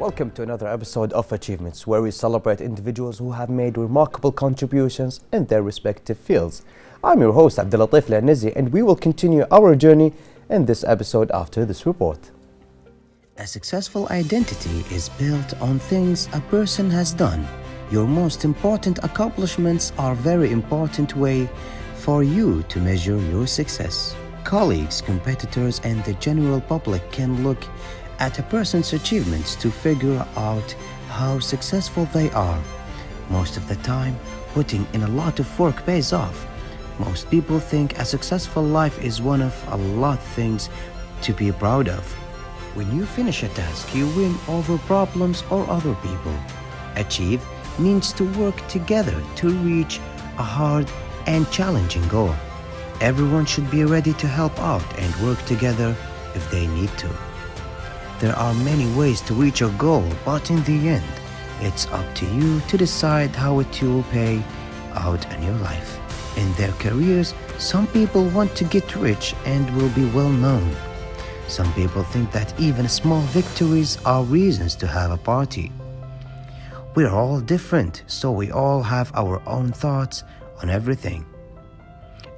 Welcome to another episode of Achievements, where we celebrate individuals who have made remarkable contributions in their respective fields. I'm your host, Abdulatif Nizi, and we will continue our journey in this episode after this report. A successful identity is built on things a person has done. Your most important accomplishments are a very important way for you to measure your success. Colleagues, competitors, and the general public can look at a person's achievements to figure out how successful they are. Most of the time, putting in a lot of work pays off. Most people think a successful life is one of a lot of things to be proud of. When you finish a task, you win over problems or other people. Achieve means to work together to reach a hard and challenging goal. Everyone should be ready to help out and work together if they need to. There are many ways to reach your goal, but in the end, it's up to you to decide how it will pay out in your life. In their careers, some people want to get rich and will be well known. Some people think that even small victories are reasons to have a party. We're all different, so we all have our own thoughts on everything.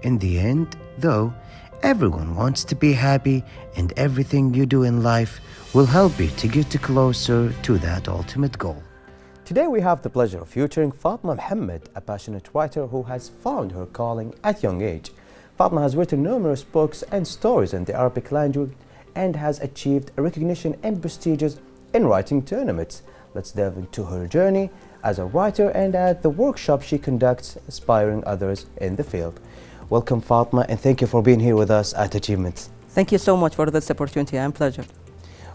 In the end, though, everyone wants to be happy, and everything you do in life will help you to get closer to that ultimate goal. Today we have the pleasure of featuring Fatma Mohammed, a passionate writer who has found her calling at young age. Fatma has written numerous books and stories in the Arabic language and has achieved recognition and prestigious in writing tournaments. Let's delve into her journey as a writer and at the workshop she conducts, inspiring others in the field. Welcome, Fatma, and thank you for being here with us at Achievements. Thank you so much for this opportunity. I'm pleasure.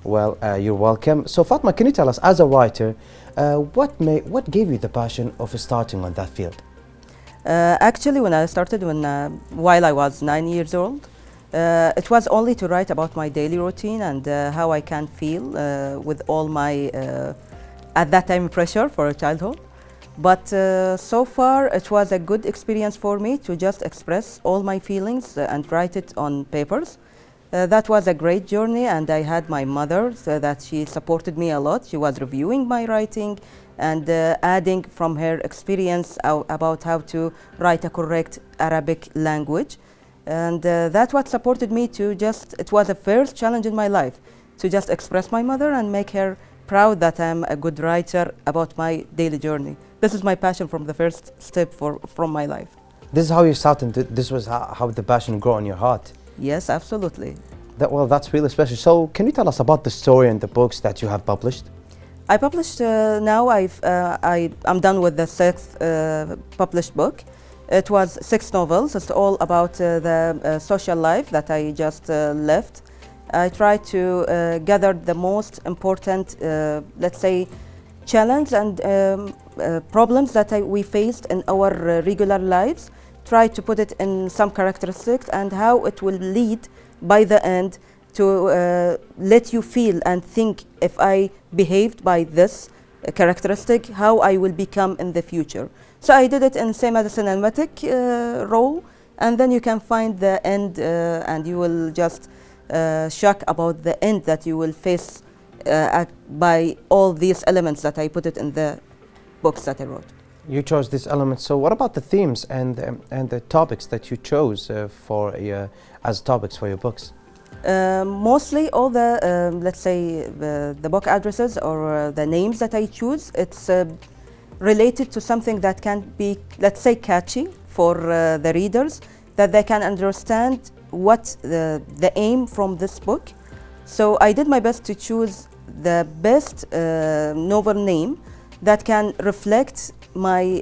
Well, you're welcome. So, Fatma, can you tell us, as a writer, what gave you the passion of starting on that field? Actually, when I started, while I was 9 years old, it was only to write about my daily routine and how I can feel with all my, at that time, pressure for a childhood. But so far, it was a good experience for me to just express all my feelings and write it on papers. That was a great journey, and I had my mother that she supported me a lot. She was reviewing my writing and adding from her experience about how to write a correct Arabic language. And that's what supported me to just, it was the first challenge in my life, to just express my mother and make her proud that I'm a good writer about my daily journey. This is my passion from the first step from my life. This is how you started, this was how the passion grew in your heart. Yes, absolutely. That's really special. So can you tell us about the story and the books that you have published? I published, now I'm done with the sixth published book. It was 6 novels. It's all about the social life that I just left. I tried to gather the most important, let's say, challenge and problems that we faced in our regular lives, try to put it in some characteristics and how it will lead by the end to let you feel and think, if I behaved by this characteristic, how I will become in the future. So I did it in semi-cinematic role, and then you can find the end and you will just shock about the end that you will face by all these elements that I put it in the books that I wrote. You chose these elements. So what about the themes and the topics that you chose as topics for your books? Mostly all the, let's say, the book addresses or the names that I choose, it's related to something that can be, let's say, catchy for the readers, that they can understand what the aim from this book. So I did my best to choose the best novel name that can reflect my,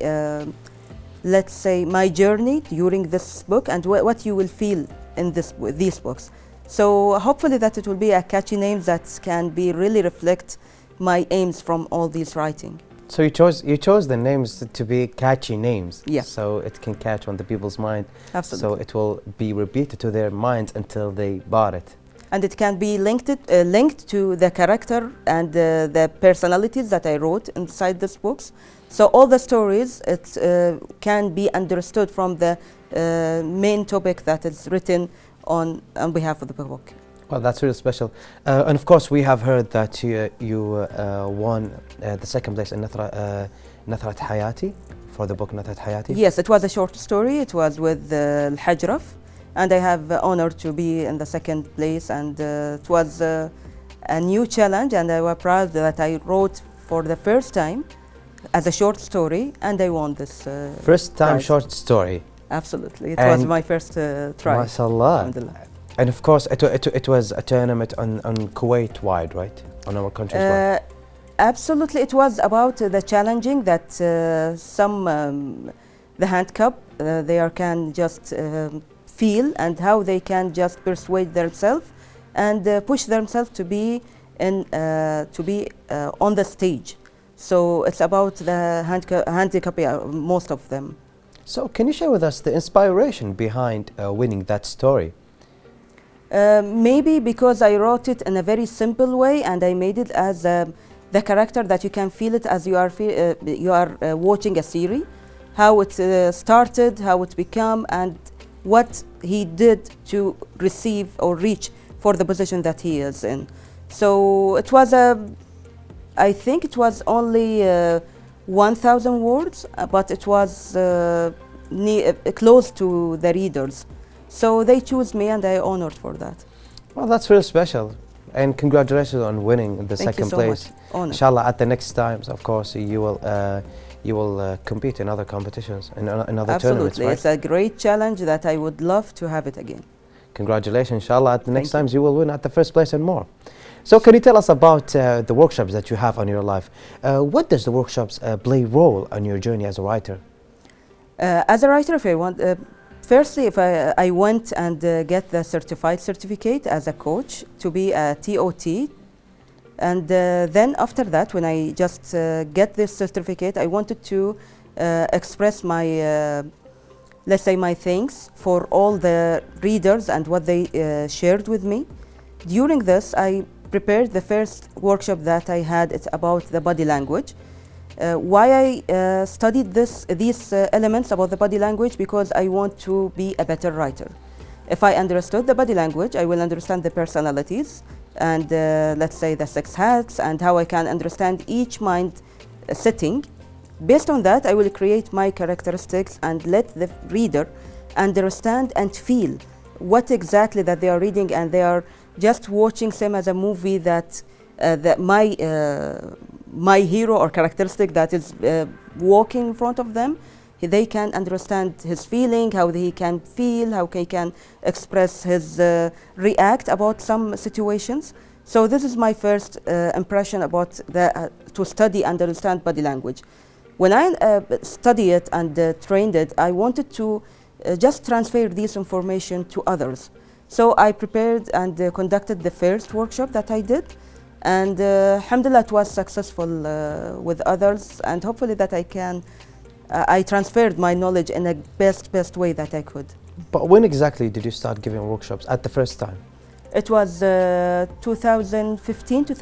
let's say, my journey during this book and what you will feel in these books. So hopefully that it will be a catchy name that can be really reflect my aims from all these writing. So you chose the names to be catchy names. Yeah. So it can catch on the people's mind. Absolutely. So it will be repeated to their minds until they bought it. And it can be linked to the character and the personalities that I wrote inside these books. So all the stories, it can be understood from the main topic that is written on behalf of the book. Well, that's really special. And of course, we have heard that you won the second place in Nathrat Hayati for the book Nathrat Hayati. Yes, it was a short story. It was with Al-Hajraf, and I have the honor to be in the second place. And it was a new challenge, and I was proud that I wrote for the first time as a short story, and I won this. First time prize. Short story. Absolutely, it And was my first try. MashaAllah. Alhamdulillah. And of course, it was a tournament on Kuwait wide, right? On our countries wide. Absolutely, it was about the challenging that the handicap they can just feel, and how they can just persuade themselves and push themselves to be on the stage. So it's about the handicap, most of them. So can you share with us the inspiration behind winning that story? Maybe because I wrote it in a very simple way, and I made it as the character that you can feel it as you are watching a series, how it started, how it became, and what he did to receive or reach for the position that he is in. So it was I think it was only 1,000 words, but it was close to the readers. So they choose me, and I am honored for that. Well, that's really special. And congratulations on winning the second place. Much. Honor. Inshallah, at the next times, of course, you will compete in other competitions, in other tournaments, Absolutely, right? it's a great challenge that I would love to have it again. Congratulations, inshallah. At the next times, you will win at the first place and more. So can you tell us about the workshops that you have on your life? What does the workshops play role on your journey as a writer? As a writer, if I want, firstly, if I went and get the certificate as a coach to be a TOT, and then after that, when I just get this certificate, I wanted to express my, let's say, my thanks for all the readers and what they shared with me. During this, I prepared the first workshop that I had. It's about the body language. Why I studied these elements about the body language? Because I want to be a better writer. If I understood the body language, I will understand the personalities and let's say the six hats, and how I can understand each mind setting. Based on that, I will create my characteristics and let the reader understand and feel what exactly that they are reading, and they are just watching same as a movie that my hero or characteristic that is walking in front of them, they can understand his feeling, how he can feel, how he can express his react about some situations. So this is my first impression about to study and understand body language. When I studied it and trained it, I wanted to just transfer this information to others. So I prepared and conducted the first workshop that I did, and alhamdulillah, it was successful with others, and hopefully that I transferred my knowledge in a best way that I could. But when exactly did you start giving workshops at the first time? It was 2015, 15 it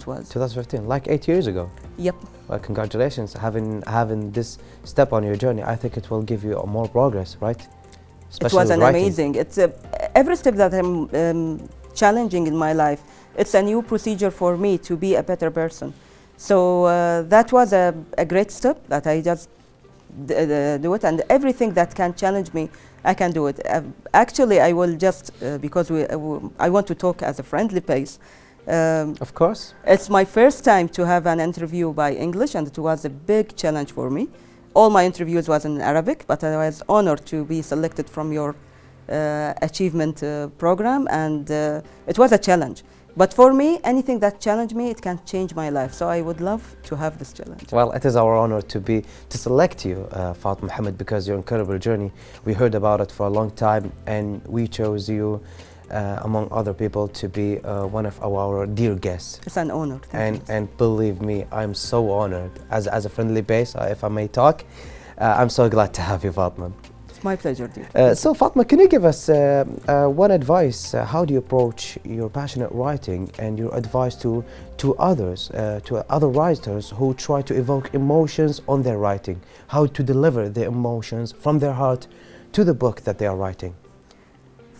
was. 2015, like 8 years ago. Yep. Well, congratulations, having this step on your journey. I think it will give you more progress, right? It Especially was with an writing. amazing. It's every step that I'm challenging in my life. It's a new procedure for me to be a better person. So that was a great step that I just do it, and everything that can challenge me, I can do it. Actually, I will just because I want to talk as a friendly pace. Of course. It's my first time to have an interview by English, and it was a big challenge for me. All my interviews was in Arabic, but I was honored to be selected from your achievement program, and it was a challenge. But for me, anything that challenged me, it can change my life. So I would love to have this challenge. Well, it is our honor to select you, Fatma Mohammed, because your incredible journey. We heard about it for a long time, and we chose you among other people to be one of our dear guests. It's an honor. Thank you. And believe me, I'm so honored. As a friendly base, if I may talk, I'm so glad to have you, Fatma. It's my pleasure, dear. So Fatma, can you give us one advice? How do you approach your passionate writing, and your advice to others, to other writers who try to evoke emotions on their writing? How to deliver the emotions from their heart to the book that they are writing?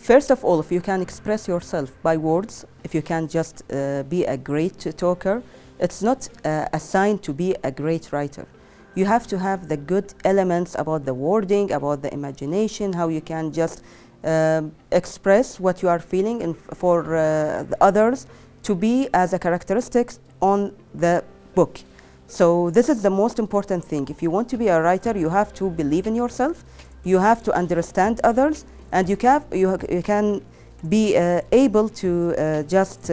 First of all, if you can express yourself by words, if you can just be a great talker, it's not a sign to be a great writer. You have to have the good elements about the wording, about the imagination, how you can just express what you are feeling and for the others to be as a characteristic on the book. So this is the most important thing. If you want to be a writer, you have to believe in yourself, you have to understand others, and you can be able to just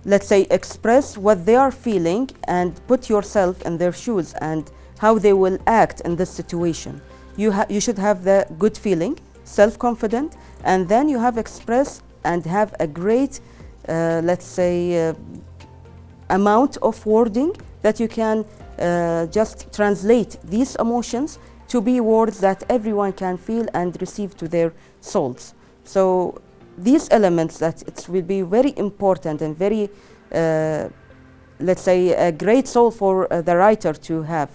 let's say express what they are feeling and put yourself in their shoes and how they will act in this situation. You should have the good feeling, self-confident, and then you have express and have a great let's say amount of wording that you can just translate these emotions to be words that everyone can feel and receive to their souls. So these elements that it will be very important and very let's say a great soul for the writer to have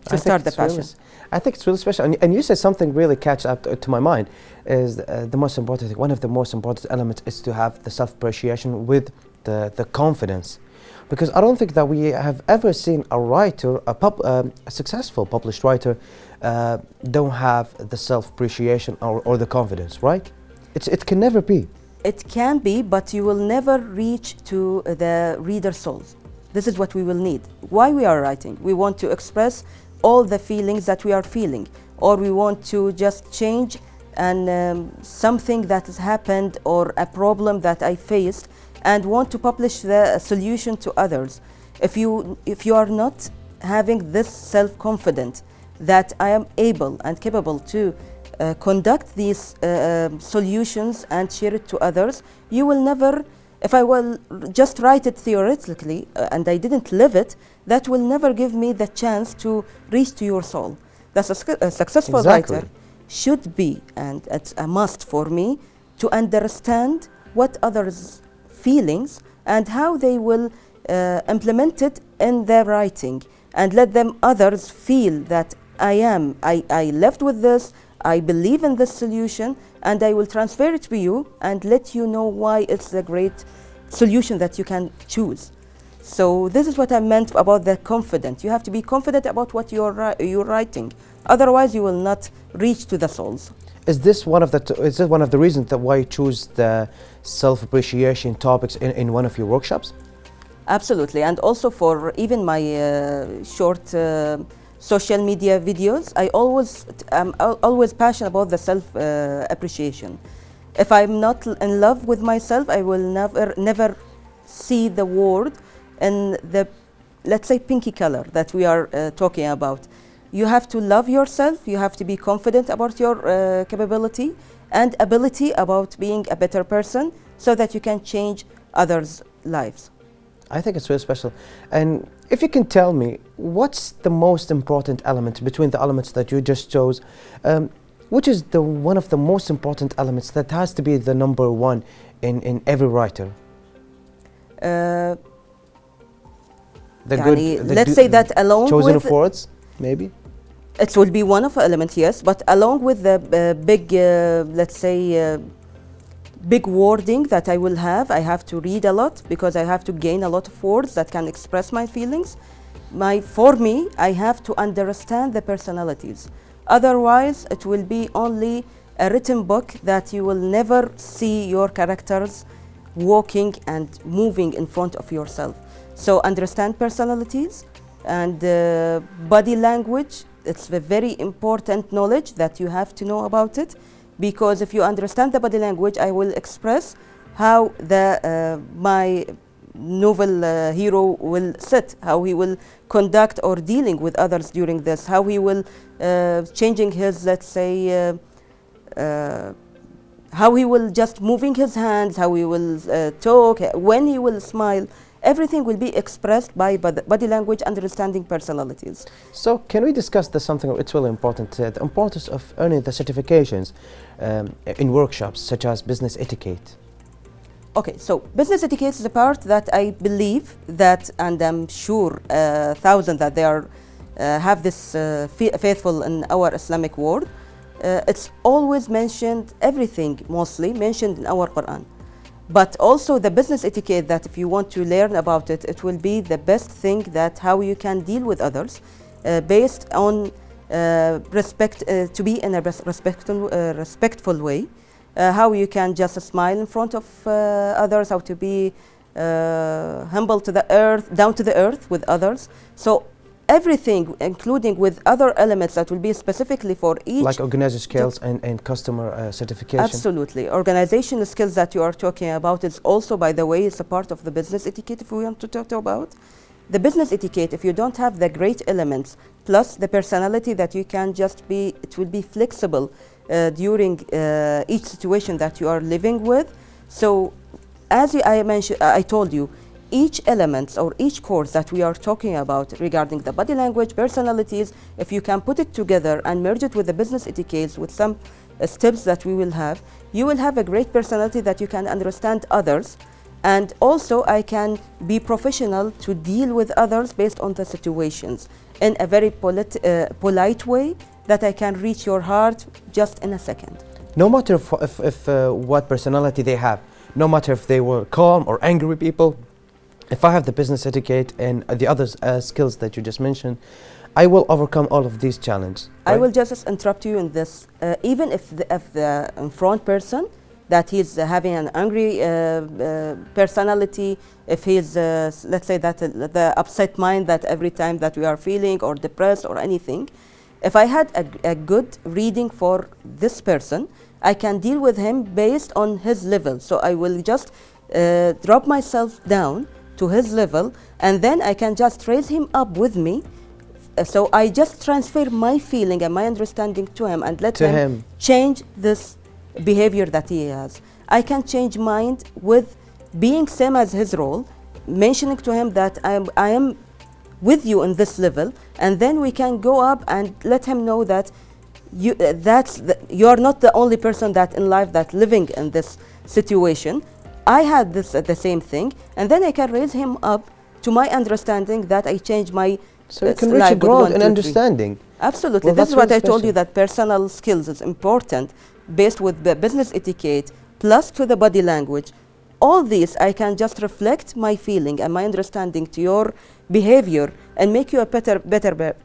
to start the passion. I think it's really special, and you said something really catch up to my mind is the most important thing. One of the most important elements is to have the self-appreciation with the confidence, because I don't think that we have ever seen a writer, a successful published writer, don't have the self-appreciation or the confidence, right? It can never be. It can be, but you will never reach to the reader's souls. This is what we will need. Why we are writing? We want to express all the feelings that we are feeling, or we want to just change and something that has happened or a problem that I faced and want to publish the solution to others. If you are not having this self-confidence that I am able and capable to conduct these solutions and share it to others, you will never, if I will just write it theoretically and I didn't live it, that will never give me the chance to reach to your soul. That's a successful writer should be, and it's a must for me, to understand what others' feelings and how they will implement it in their writing, and let them others feel that I left with this, I believe in this solution, and I will transfer it to you and let you know why it's a great solution that you can choose. So this is what I meant about the confident. You have to be confident about what you're writing. Otherwise, you will not reach to the souls. Is this one of the reasons that why you choose the self-appreciation topics in one of your workshops? Absolutely, and also for even my short social media videos, I'm always passionate about the self-appreciation. If I'm not in love with myself, I will never see the world in the, let's say, pinky color that we are talking about. You have to love yourself, you have to be confident about your capability and ability about being a better person so that you can change others' lives. I think it's really special. And if you can tell me, what's the most important element between the elements that you just chose? Which is one of the most important elements that has to be the number one in every writer? Let's say that along chosen with of words, maybe? It will be one of the elements, yes, but along with the big, let's say, big wording that I will have, I have to read a lot because I have to gain a lot of words that can express my feelings. For me, I have to understand the personalities. Otherwise, it will be only a written book that you will never see your characters walking and moving in front of yourself. So understand personalities and body language. It's a very important knowledge that you have to know about it, because if you understand the body language, I will express how my novel hero will sit, how he will conduct or dealing with others during this, how he will changing his, let's say, how he will just moving his hands, how he will talk, when he will smile. Everything will be expressed by body language, understanding personalities. So can we discuss something it's really important, the importance of earning the certifications in workshops such as business etiquette? Okay, so business etiquette is a part that I believe that, and I'm sure thousands that they are have this faithful in our Islamic world. it's always mentioned, everything mostly mentioned in our Quran. But also the business etiquette, that if you want to learn about it, it will be the best thing, that how you can deal with others based on respect, to be in a respectful way, how you can just smile in front of others, how to be humble to the earth, down to the earth with others. So everything, including with other elements that will be specifically for each. Like organizer skills and customer certification. Absolutely. Organizational skills that you are talking about is also, by the way, it's a part of the business etiquette if we want to talk about. The business etiquette, if you don't have the great elements, plus the personality that you can just be, it will be flexible during each situation that you are living with. So as I mentioned, I told you, each element or each course that we are talking about regarding the body language, personalities, if you can put it together and merge it with the business etiquettes with some steps that we will have, you will have a great personality that you can understand others. And also I can be professional to deal with others based on the situations in a very polite way, that I can reach your heart just in a second. No matter if what personality they have, no matter if they were calm or angry people, if I have the business etiquette and the other skills that you just mentioned, I will overcome all of these challenges. Right? I will just interrupt you in this. Even if the in front person, that he's having an angry personality, if he's, let's say that the upset mind that every time that we are feeling or depressed or anything, if I had a good reading for this person, I can deal with him based on his level. So I will just drop myself down to his level, and then I can just raise him up with me. So I just transfer my feeling and my understanding to him and let him change this behavior that he has. I can change mind with being same as his role, mentioning to him that I am with you in this level, and then we can go up and let him know that you are not the only person that in life that living in this situation. I had this the same thing, and then I can raise him up to my understanding that I change my so you can reach a growth and understanding. Absolutely. Well, this is what I told you, that personal skills is important, based with the business etiquette plus to the body language. All these I can just reflect my feeling and my understanding to your behavior and make you a better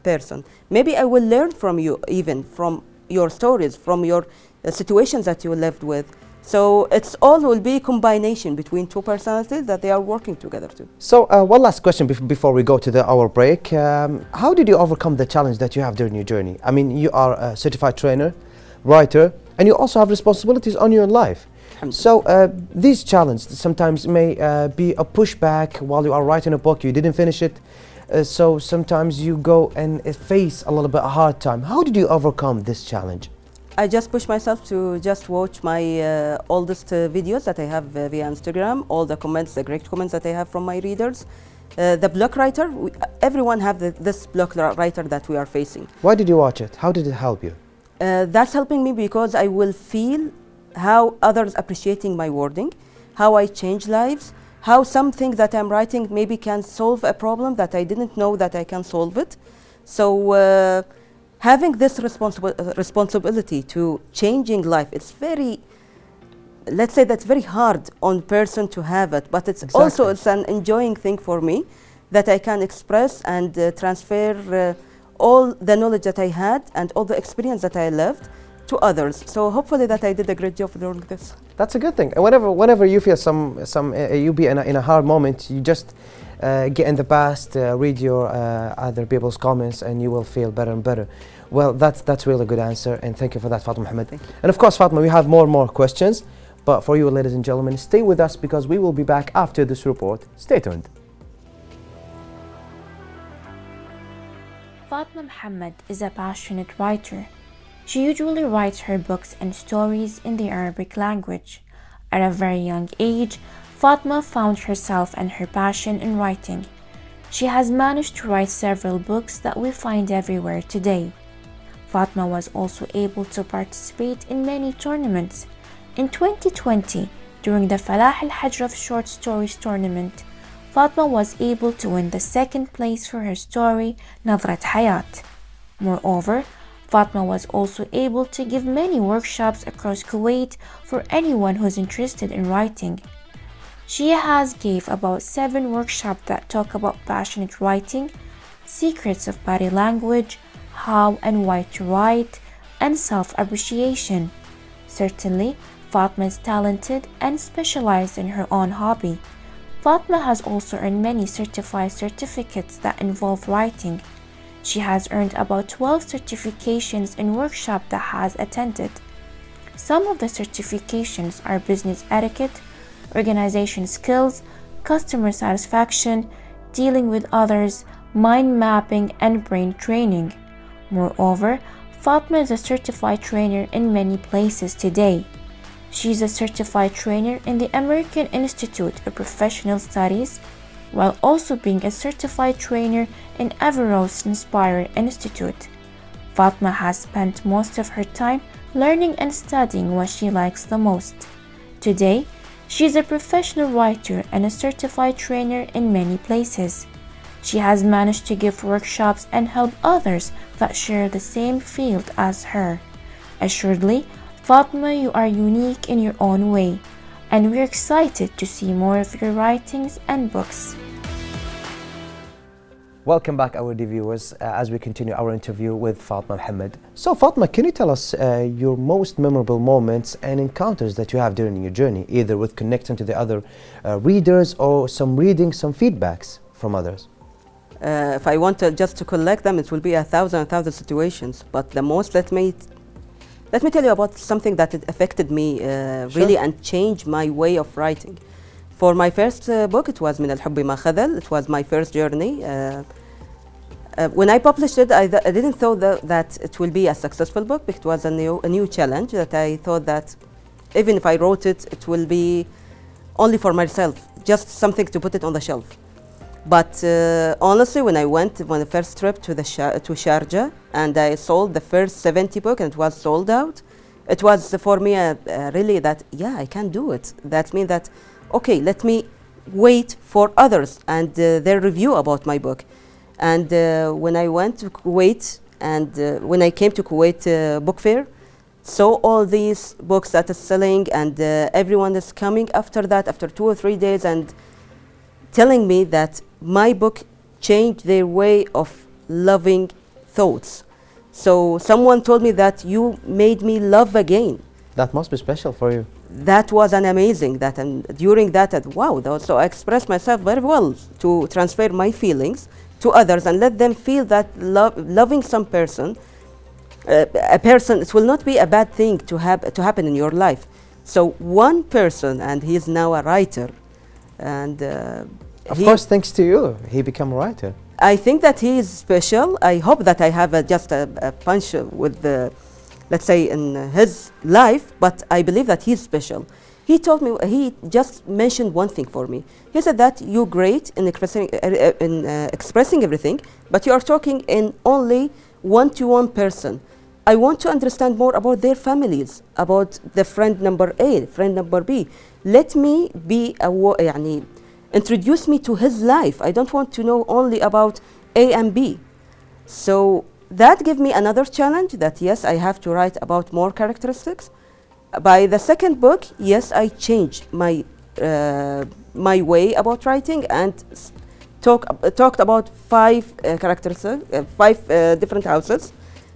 person. Maybe I will learn from you, even from your stories, from your situations that you lived with. So it's all will be combination between two personalities that they are working together too. So one last question before we go to our break. How did you overcome the challenge that you have during your journey? I mean, you are a certified trainer, writer, and you also have responsibilities on your life. So these challenges sometimes may be a pushback while you are writing a book, you didn't finish it. So sometimes you go and face a little bit a hard time. How did you overcome this challenge? I just push myself to just watch my oldest videos that I have via Instagram, all the comments, the great comments that I have from my readers. The blog writer, everyone have this blog writer that we are facing. Why did you watch it? How did it help you? That's helping me because I will feel how others appreciating my wording, how I change lives, how something that I'm writing maybe can solve a problem that I didn't know that I can solve it. So having this responsibility to changing life, it's very, let's say that's very hard on person to have it, but it's also it's an enjoying thing for me that I can express and transfer all the knowledge that I had and all the experience that I lived to others. So hopefully that I did a great job doing this. That's a good thing. And whenever you feel you be in a hard moment, you just get in the past, read your other people's comments, and you will feel better and better. Well, that's really a good answer, and thank you for that, Fatma Mohammed. And of course, Fatma, we have more questions, but for you, ladies and gentlemen, stay with us because we will be back after this report. Stay tuned. Fatma Mohammed is a passionate writer. She usually writes her books and stories in the Arabic language. At a very young age, Fatma found herself and her passion in writing. She has managed to write several books that we find everywhere today. Fatma was also able to participate in many tournaments. In 2020, during the Falah al-Hajr of Short Stories tournament, Fatma was able to win the second place for her story, Nadrat Hayat. Moreover, Fatma was also able to give many workshops across Kuwait for anyone who's interested in writing. She has gave about 7 workshops that talk about passionate writing, secrets of body language, how and why to write, and self-appreciation. Certainly, Fatma is talented and specialized in her own hobby. Fatma has also earned many certified certificates that involve writing. She has earned about 12 certifications in workshops that has attended. Some of the certifications are business etiquette, organization skills, customer satisfaction, dealing with others, mind mapping, and brain training. Moreover, Fatma is a certified trainer in many places today. She is a certified trainer in the American Institute of Professional Studies, while also being a certified trainer in Averroes Inspire Institute. Fatma has spent most of her time learning and studying what she likes the most. Today, she is a professional writer and a certified trainer in many places. She has managed to give workshops and help others that share the same field as her. Assuredly, Fatma, you are unique in your own way, and we're excited to see more of your writings and books. Welcome back, our dear viewers, as we continue our interview with Fatma Mohammed. So, Fatma, can you tell us your most memorable moments and encounters that you have during your journey, either with connecting to the other readers or some reading, some feedbacks from others? If I want to just to collect them, it will be a thousand situations. But the most, let me tell you about something that it affected me really and changed my way of writing. For my first book, it was من الحب ما خذل. It was my first journey. When I published it, I didn't thought that it will be a successful book, because it was a new challenge that I thought that even if I wrote it, it will be only for myself, just something to put it on the shelf. But honestly, when I went on the first trip to Sharjah and I sold the first 70 books and it was sold out, it was for me really that, yeah, I can do it. That means that, okay, let me wait for others and their review about my book. And when I went to Kuwait and when I came to Kuwait book fair, saw all these books that are selling and everyone is coming after that, after 2 or 3 days, and telling me that my book changed their way of loving thoughts. So someone told me that you made me love again. That must be special for you. That was an amazing that, and during that, wow, so I expressed myself very well to transfer my feelings to others and let them feel that loving some person, a person, it will not be a bad thing to happen in your life. So one person, and he is now a writer, and of course, thanks to you, he became a writer. I think that he is special. I hope that I have just a punch with the, let's say, in his life, but I believe that he's special. He told me, he just mentioned one thing for me. He said that you're great in expressing everything, but you are talking in only one-to-one person. I want to understand more about their families, about the friend number A, friend number B. Let me be introduce me to his life. I don't want to know only about A and B. So that gave me another challenge that yes, I have to write about more characteristics. By the second book, yes, I changed my my way about writing and talked about 5 characteristics, 5 different houses,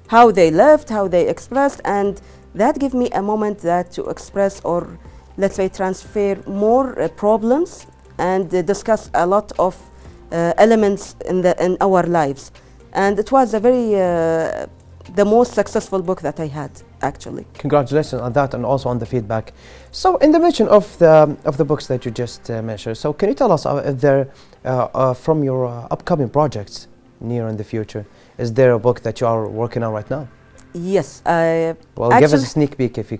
how they lived, how they expressed, and that gave me a moment that to express, or let's say transfer more problems and discuss a lot of elements in our lives. And it was a very the most successful book that I had, actually. Congratulations on that, and also on the feedback. So, in the mention of the books that you just mentioned, so can you tell us if there, from your upcoming projects near in the future, is there a book that you are working on right now? Yes. Well, give us a sneak peek if you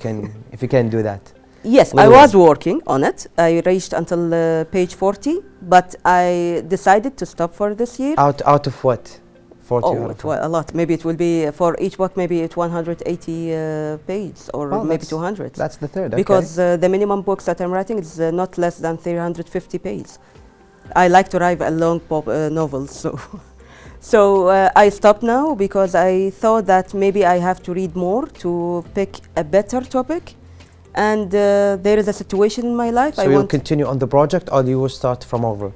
can do that. Yes, I was working on it. I reached until page 40, but I decided to stop for this year. Out of what? 40. Oh, it was a lot. Maybe it will be for each book. Maybe it's 180 pages, or maybe 200. That's the third. Because the minimum books that I'm writing is not less than 350 pages. I like to write a long novels, so So I stopped now because I thought that maybe I have to read more to pick a better topic. And there is a situation in my life. So you'll continue on the project, or you will start from over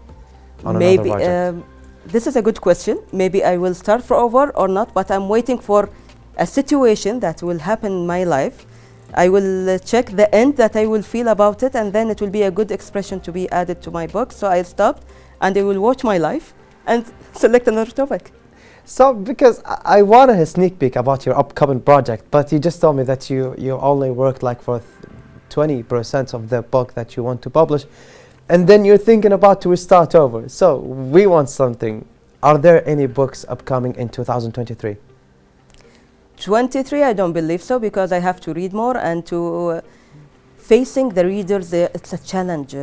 on another project? This is a good question. Maybe I will start for over or not, but I'm waiting for a situation that will happen in my life. I will check the end that I will feel about it, and then it will be a good expression to be added to my book. So I stopped, and I will watch my life and select another topic. So, because I wanted a sneak peek about your upcoming project, but you just told me that you only worked like for 20% of the book that you want to publish, and then you're thinking about to start over. So we want something. Are there any books upcoming in 2023? 23, I don't believe so, because I have to read more, and to facing the readers, it's a challenge.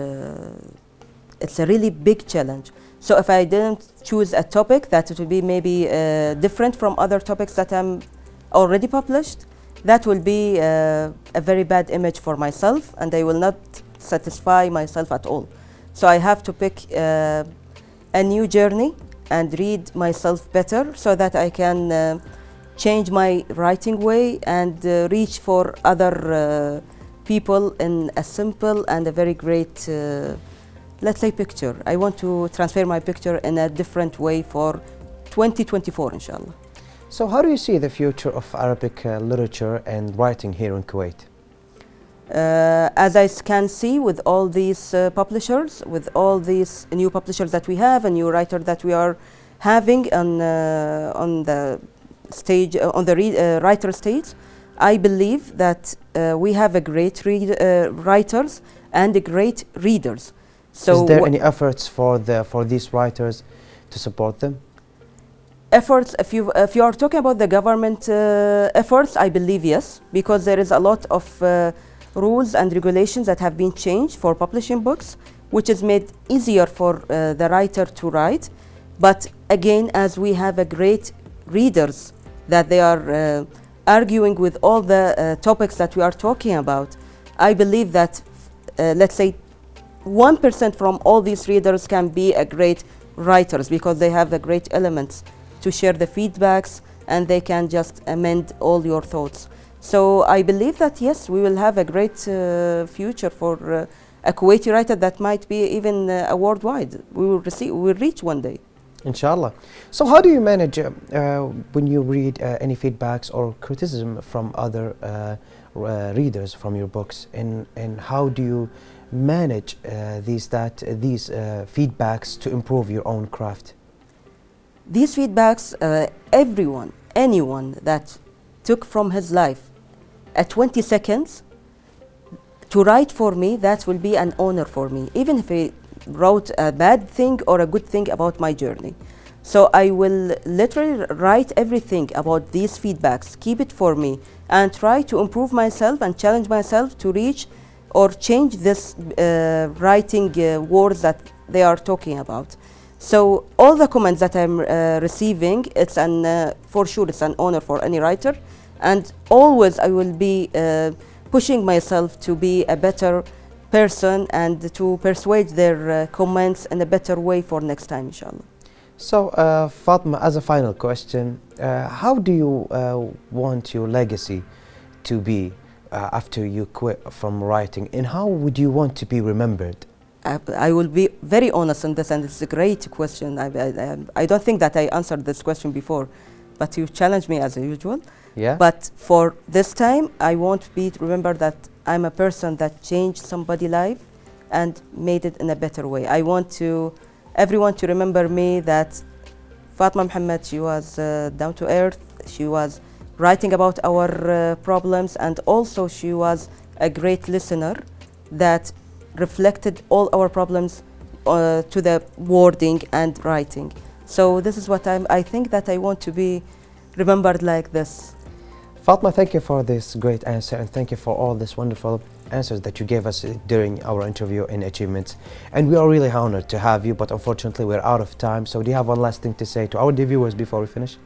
It's a really big challenge. So if I didn't choose a topic that it will be maybe different from other topics that I'm already published, that will be a very bad image for myself, and I will not satisfy myself at all. So I have to pick a new journey and read myself better, so that I can change my writing way and reach for other people in a simple and a very great, let's say, picture. I want to transfer my picture in a different way for 2024, inshallah. So how do you see the future of Arabic literature and writing here in Kuwait? As I can see, with all these publishers, with all these new publishers that we have, a new writer that we are having on the stage, on the writer stage, I believe that we have a great writers and a great readers. So is there any efforts for these writers to support them? Efforts, if you are talking about the government efforts, I believe yes, because there is a lot of rules and regulations that have been changed for publishing books, which is made easier for the writer to write. But again, as we have a great readers that they are arguing with all the topics that we are talking about, I believe that let's say 1% from all these readers can be a great writers, because they have the great elements to share the feedbacks, and they can just amend all your thoughts. So I believe that yes, we will have a great future for a Kuwaiti writer that might be even worldwide. We will reach one day. Inshallah. So how do you manage when you read any feedbacks or criticism from other readers from your books, and how do you manage these feedbacks to improve your own craft? These feedbacks, anyone that took from his life 20 seconds to write for me, that will be an honor for me, even if he wrote a bad thing or a good thing about my journey. So I will literally write everything about these feedbacks, keep it for me, and try to improve myself and challenge myself to reach or change this writing words that they are talking about. So all the comments that I'm receiving, it's for sure it's an honor for any writer, and always I will be pushing myself to be a better person and to persuade their comments in a better way for next time, inshallah. So Fatma, as a final question, how do you want your legacy to be after you quit from writing, and how would you want to be remembered? I will be very honest in this, and it's a great question. I don't think that I answered this question before, but you challenged me as usual. Yeah. But for this time, I want be remembered that I'm a person that changed somebody's life and made it in a better way. I want everyone to remember me that Fatma Muhammad, she was down to earth. She was writing about our problems, and also she was a great listener that reflected all our problems to the wording and writing. So this is what I think that I want to be remembered like this. Fatma, thank you for this great answer, and thank you for all these wonderful answers that you gave us during our interview in Achievements. And we are really honored to have you, but unfortunately we're out of time. So do you have one last thing to say to our viewers before we finish?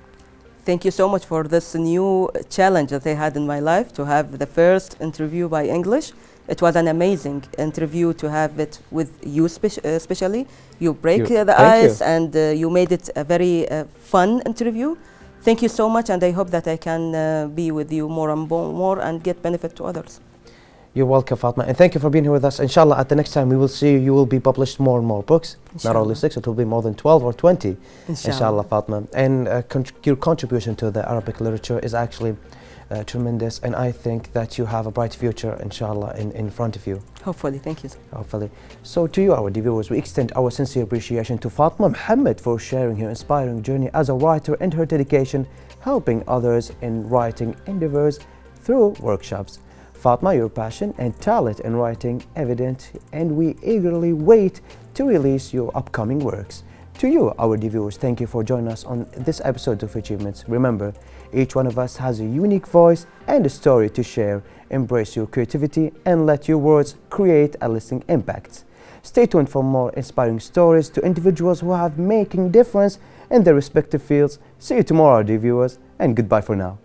Thank you so much for this new challenge that I had in my life to have the first interview by English. It was an amazing interview to have it with you, especially. You break the Thank ice you. and you made it a very fun interview. Thank you so much, and I hope that I can be with you more and more and get benefit to others. You're welcome, Fatma, and thank you for being here with us. Inshallah, at the next time we will see you, you will be published more and more books. Not only 6, it will be more than 12 or 20. Inshallah, Fatma. And your contribution to the Arabic literature is actually tremendous, and I think that you have a bright future, inshallah, in front of you. Hopefully, thank you. Hopefully. So to you, our viewers, we extend our sincere appreciation to Fatma Muhammad for sharing her inspiring journey as a writer and her dedication helping others in writing endeavors through workshops. Fatma, your passion and talent in writing evident, and we eagerly wait to release your upcoming works. To you, our viewers, thank you for joining us on this episode of Achievements. Remember, each one of us has a unique voice and a story to share. Embrace your creativity and let your words create a lasting impact. Stay tuned for more inspiring stories to individuals who have making difference in their respective fields. See you tomorrow, dear viewers, and goodbye for now.